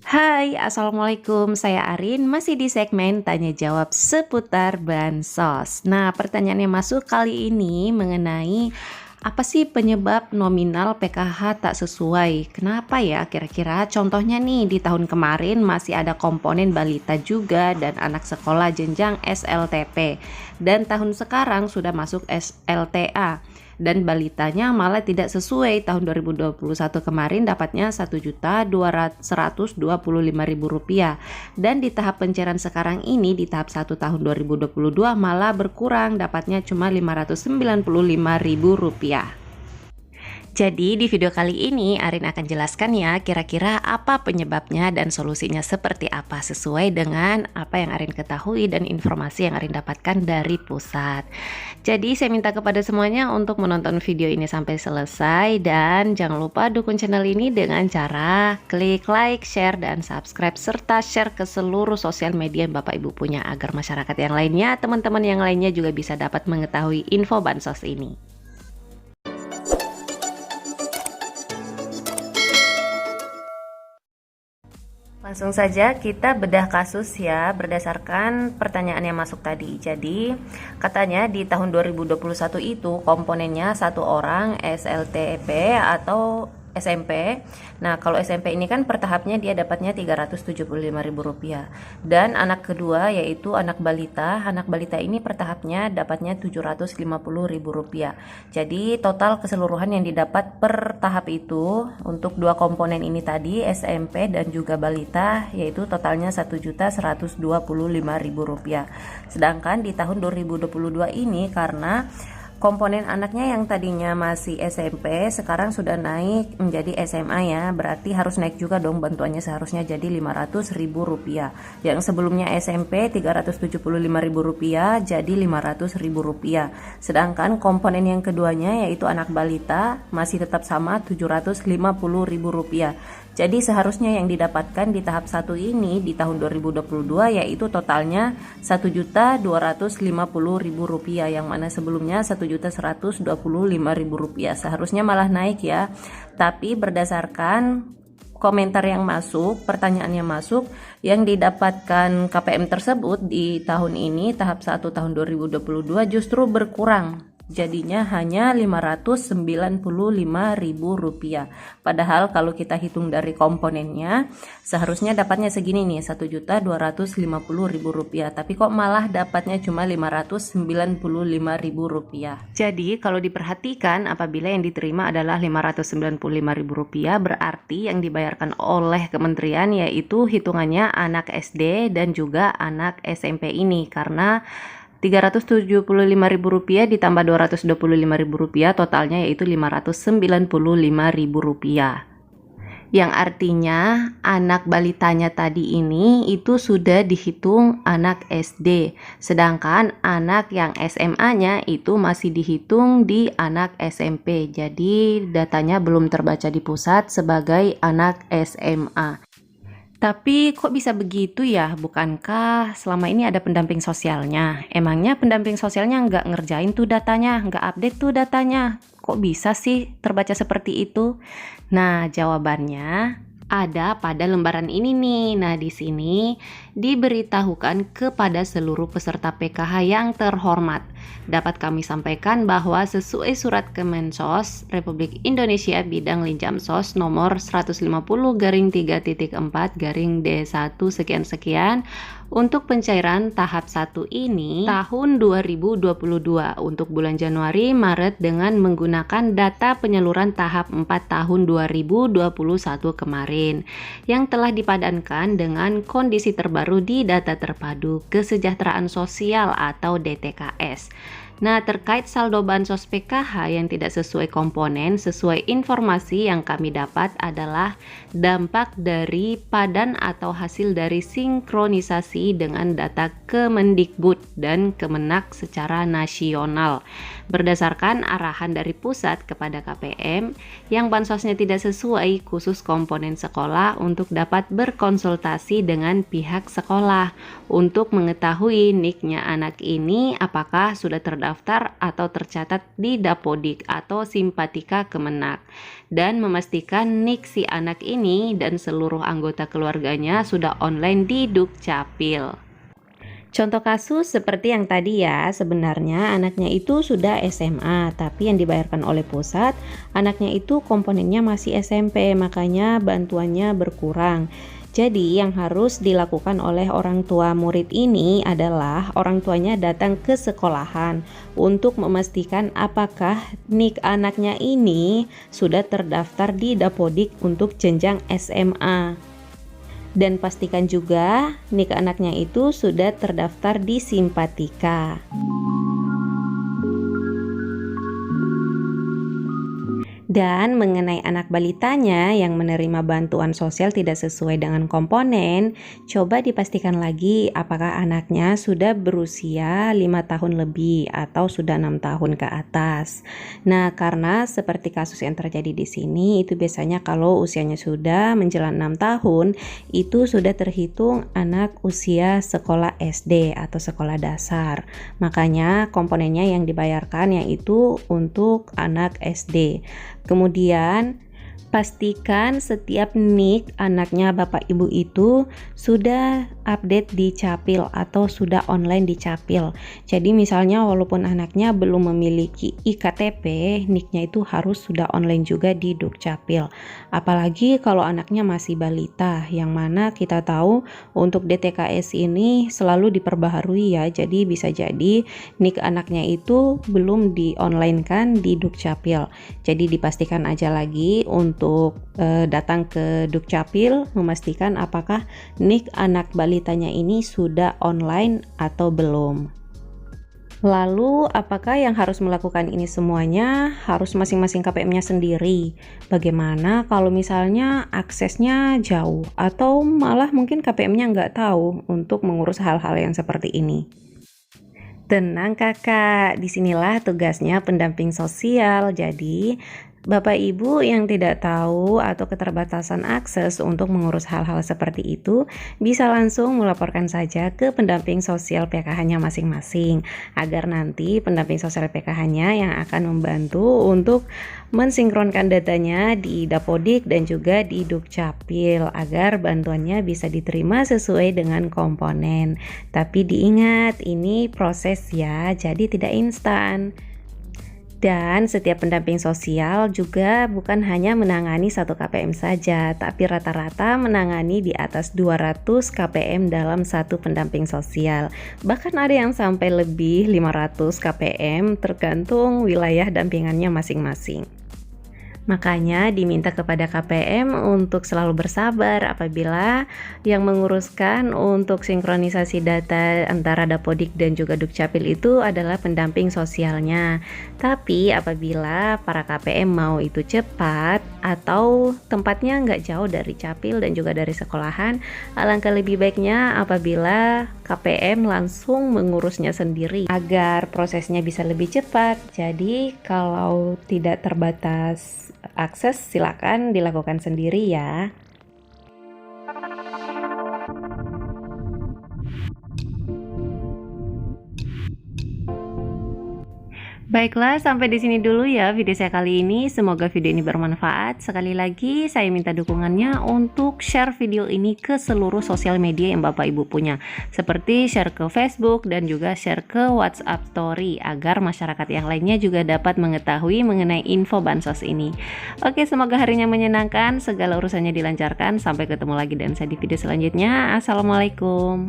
Hai, Assalamualaikum. Saya Arin, masih di segmen tanya jawab seputar bansos. Nah, pertanyaan yang masuk kali ini mengenai apa sih penyebab nominal PKH tak sesuai? Kenapa ya kira-kira? Contohnya nih, di tahun kemarin masih ada komponen balita juga dan anak sekolah jenjang SLTP. Dan tahun sekarang sudah masuk SLTA. Dan balitanya malah tidak sesuai. Tahun 2021 kemarin dapatnya Rp1.125.000 dan di tahap pencairan sekarang ini di tahap 1 tahun 2022 malah berkurang, dapatnya cuma Rp595.000. Jadi di video kali ini Arin akan jelaskan ya kira-kira apa penyebabnya dan solusinya seperti apa sesuai dengan apa yang Arin ketahui dan informasi yang Arin dapatkan dari pusat. Jadi saya minta kepada semuanya untuk menonton video ini sampai selesai dan jangan lupa dukung channel ini dengan cara klik like, share, dan subscribe serta share ke seluruh sosial media yang Bapak Ibu punya agar masyarakat yang lainnya, teman-teman yang lainnya juga bisa dapat mengetahui info bansos ini. Langsung saja kita bedah kasus ya berdasarkan pertanyaan yang masuk tadi. Jadi katanya di tahun 2021 itu komponennya satu orang SLTP atau SMP. Nah, kalau SMP ini kan per tahapnya dia dapatnya Rp375.000. Dan anak kedua yaitu anak balita. Anak balita ini per tahapnya dapatnya Rp750.000. Jadi total keseluruhan yang didapat per tahap itu untuk dua komponen ini tadi SMP dan juga balita yaitu totalnya Rp1.125.000. Sedangkan di tahun 2022 ini karena komponen anaknya yang tadinya masih SMP sekarang sudah naik menjadi SMA ya, berarti harus naik juga dong bantuannya, seharusnya jadi Rp500.000. Yang sebelumnya SMP Rp375.000 jadi Rp500.000. Sedangkan komponen yang keduanya yaitu anak balita masih tetap sama Rp750.000. Jadi seharusnya yang didapatkan di tahap 1 ini di tahun 2022 yaitu totalnya Rp1.250.000 yang mana sebelumnya Rp1.125.000. Seharusnya malah naik ya. Tapi berdasarkan komentar yang masuk, pertanyaan yang masuk, yang didapatkan KPM tersebut di tahun ini tahap 1 tahun 2022 justru berkurang. Jadinya hanya Rp595.000. Padahal kalau kita hitung dari komponennya seharusnya dapatnya segini nih, Rp1.250.000. Tapi kok malah dapatnya cuma Rp595.000. Jadi kalau diperhatikan apabila yang diterima adalah Rp595.000 berarti yang dibayarkan oleh kementerian yaitu hitungannya anak SD dan juga anak SMP ini, karena Rp375.000 ditambah Rp225.000 totalnya yaitu Rp595.000. Yang artinya anak balitanya tadi ini itu sudah dihitung anak SD, sedangkan anak yang SMA-nya itu masih dihitung di anak SMP. Jadi datanya belum terbaca di pusat sebagai anak SMA. Tapi kok bisa begitu ya? Bukankah selama ini ada pendamping sosialnya? Emangnya pendamping sosialnya nggak ngerjain tuh datanya, nggak update tuh datanya? Kok bisa sih terbaca seperti itu? Nah, jawabannya ada pada lembaran ini nih. Nah, di sini diberitahukan kepada seluruh peserta PKH yang terhormat. Dapat kami sampaikan bahwa sesuai surat Kemensos Republik Indonesia bidang Linjamsos nomor 150/3.4/D1 sekian-sekian untuk pencairan tahap 1 ini tahun 2022 untuk bulan Januari Maret dengan menggunakan data penyaluran tahap 4 tahun 2021 kemarin yang telah dipadankan dengan kondisi terbaru di data terpadu kesejahteraan sosial atau DTKS. Nah, terkait saldo bansos PKH yang tidak sesuai komponen, sesuai informasi yang kami dapat adalah dampak dari padan atau hasil dari sinkronisasi dengan data Kemendikbud dan Kemenak secara nasional. Berdasarkan arahan dari pusat kepada KPM, yang bansosnya tidak sesuai khusus komponen sekolah untuk dapat berkonsultasi dengan pihak sekolah untuk mengetahui NIK-nya anak ini apakah sudah terdaftar terdaftar atau tercatat di Dapodik atau Simpatika Kemenak, dan memastikan NIK si anak ini dan seluruh anggota keluarganya sudah online di Dukcapil. Contoh kasus seperti yang tadi ya, sebenarnya anaknya itu sudah SMA, tapi yang dibayarkan oleh pusat, anaknya itu komponennya masih SMP, makanya bantuannya berkurang. Jadi yang harus dilakukan oleh orang tua murid ini adalah orang tuanya datang ke sekolahan untuk memastikan apakah NIK anaknya ini sudah terdaftar di Dapodik untuk jenjang SMA. Dan pastikan juga NIK anaknya itu sudah terdaftar di Simpatika. Dan mengenai anak balitanya yang menerima bantuan sosial tidak sesuai dengan komponen, coba dipastikan lagi apakah anaknya sudah berusia 5 tahun lebih atau sudah 6 tahun ke atas. Nah, karena seperti kasus yang terjadi di sini, itu biasanya kalau usianya sudah menjelang 6 tahun, itu sudah terhitung anak usia sekolah SD atau sekolah dasar. Makanya komponennya yang dibayarkan yaitu untuk anak SD. Kemudian pastikan setiap NIK anaknya Bapak Ibu itu sudah update di Capil atau sudah online di Capil. Jadi misalnya walaupun anaknya belum memiliki IKTP, NIK-nya itu harus sudah online juga di Dukcapil. Apalagi kalau anaknya masih balita, yang mana kita tahu untuk DTKS ini selalu diperbaharui ya. Jadi bisa jadi NIK anaknya itu belum di-online-kan di Dukcapil. Jadi dipastikan aja lagi untuk datang ke Dukcapil, memastikan apakah NIK anak balitanya ini sudah online atau belum. Lalu apakah yang harus melakukan ini semuanya harus masing-masing KPM-nya sendiri? Bagaimana kalau misalnya aksesnya jauh atau malah mungkin KPM-nya nggak tahu untuk mengurus hal-hal yang seperti ini? Tenang kakak, disinilah tugasnya pendamping sosial. Jadi Bapak Ibu yang tidak tahu atau keterbatasan akses untuk mengurus hal-hal seperti itu bisa langsung melaporkan saja ke pendamping sosial PKH-nya masing-masing, agar nanti pendamping sosial PKH-nya yang akan membantu untuk mensinkronkan datanya di Dapodik dan juga di Dukcapil agar bantuannya bisa diterima sesuai dengan komponen. Tapi diingat, ini proses ya, jadi tidak instan. Dan setiap pendamping sosial juga bukan hanya menangani satu KPM saja, tapi rata-rata menangani di atas 200 KPM dalam satu pendamping sosial. Bahkan ada yang sampai lebih 500 KPM tergantung wilayah dampingannya masing-masing. Makanya diminta kepada KPM untuk selalu bersabar apabila yang menguruskan untuk sinkronisasi data antara Dapodik dan juga Dukcapil itu adalah pendamping sosialnya. Tapi apabila para KPM mau itu cepat atau tempatnya nggak jauh dari Capil dan juga dari sekolahan, alangkah lebih baiknya apabila KPM langsung mengurusnya sendiri agar prosesnya bisa lebih cepat. Jadi kalau tidak terbatas akses, silakan dilakukan sendiri ya. Baiklah, sampai di sini dulu ya video saya kali ini. Semoga video ini bermanfaat. Sekali lagi saya minta dukungannya untuk share video ini ke seluruh sosial media yang Bapak Ibu punya, seperti share ke Facebook dan juga share ke WhatsApp Story agar masyarakat yang lainnya juga dapat mengetahui mengenai info bansos ini. Oke, semoga harinya menyenangkan, segala urusannya dilancarkan. Sampai ketemu lagi dan saya di video selanjutnya. Assalamualaikum.